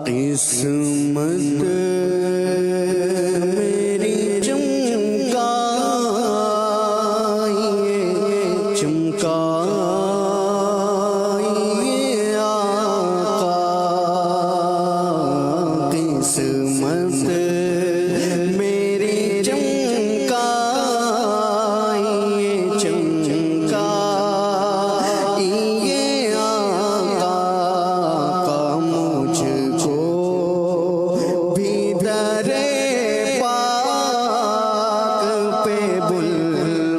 किस्मत मेरी चमकाइए चमकाइए आका। किस्मत मेरी चमकाइए चमकाइए आका। मुझको भी दरे पाक पे बुलवाइए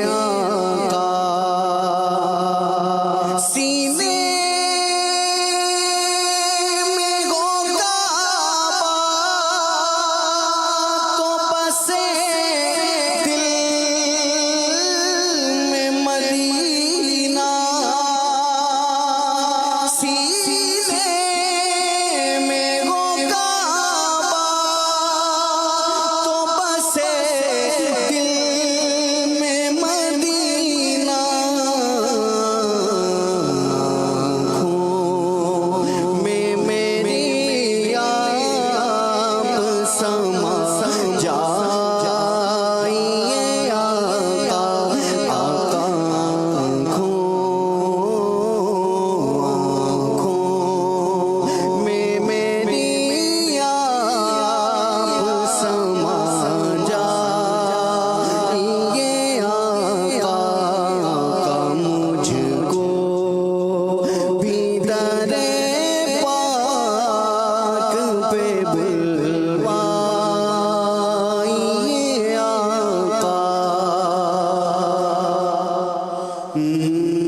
आका। सीने में हो काबा तो बसे दिल में मदीना। सीने में हो काबा तो बसे दिल में मदीना। आँखों में मेरी आप समा जाइए आका। आका आँखों में मेरी आप समा जाइए आका। मुझको भी दरे पाक पे बुलवाइए आका।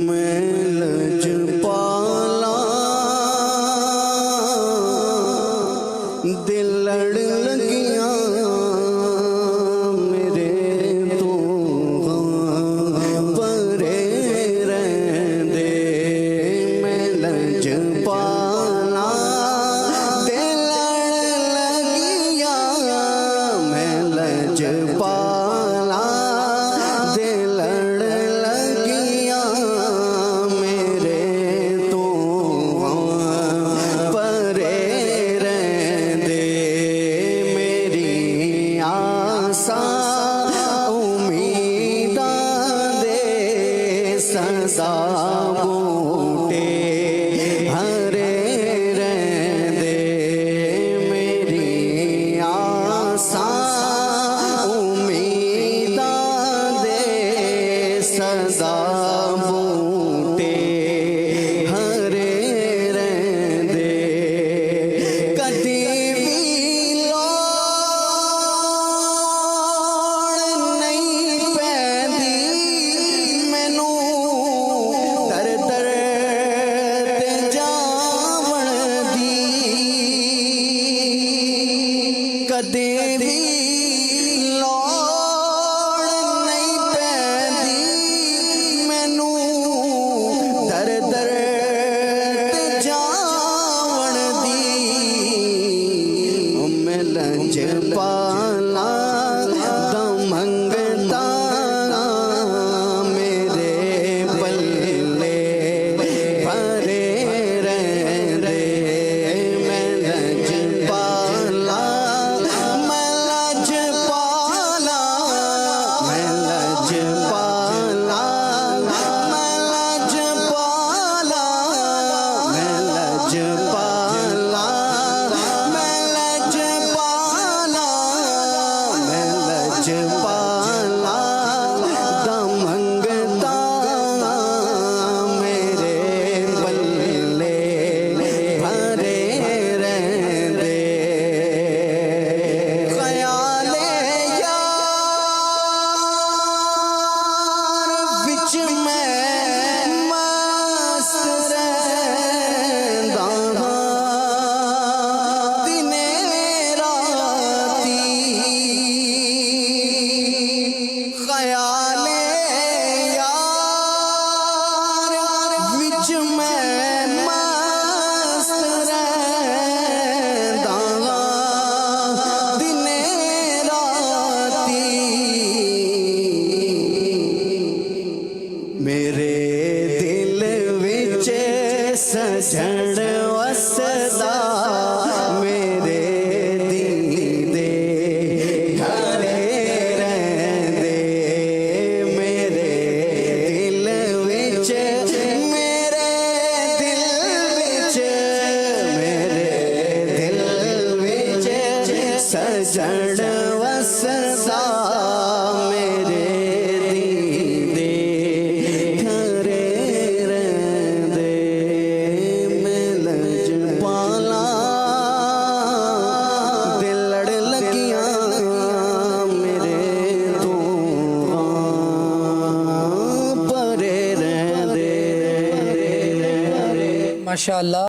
मैं लजपाला दिल लड़ लगिया मेरे तो परे रहंदे। मैं लजपाला दिल लड़ लगिया। मैं लजपाला दिल लड़ लगिया मेरे तो परे रहंदे। मेरी आसा उम्मीदां दे सदा बूटे हरे सजण वसदा मेरे दीदे घरे रहंदे मेरे दिल विच मेरे दिल विच मेरे दिल विच सजण वसदा मेरे दीदे घरे रहंदे मैं लजपाला दिल लड़ लगियां मेरे तो परे रहंदे माशाअल्लाह।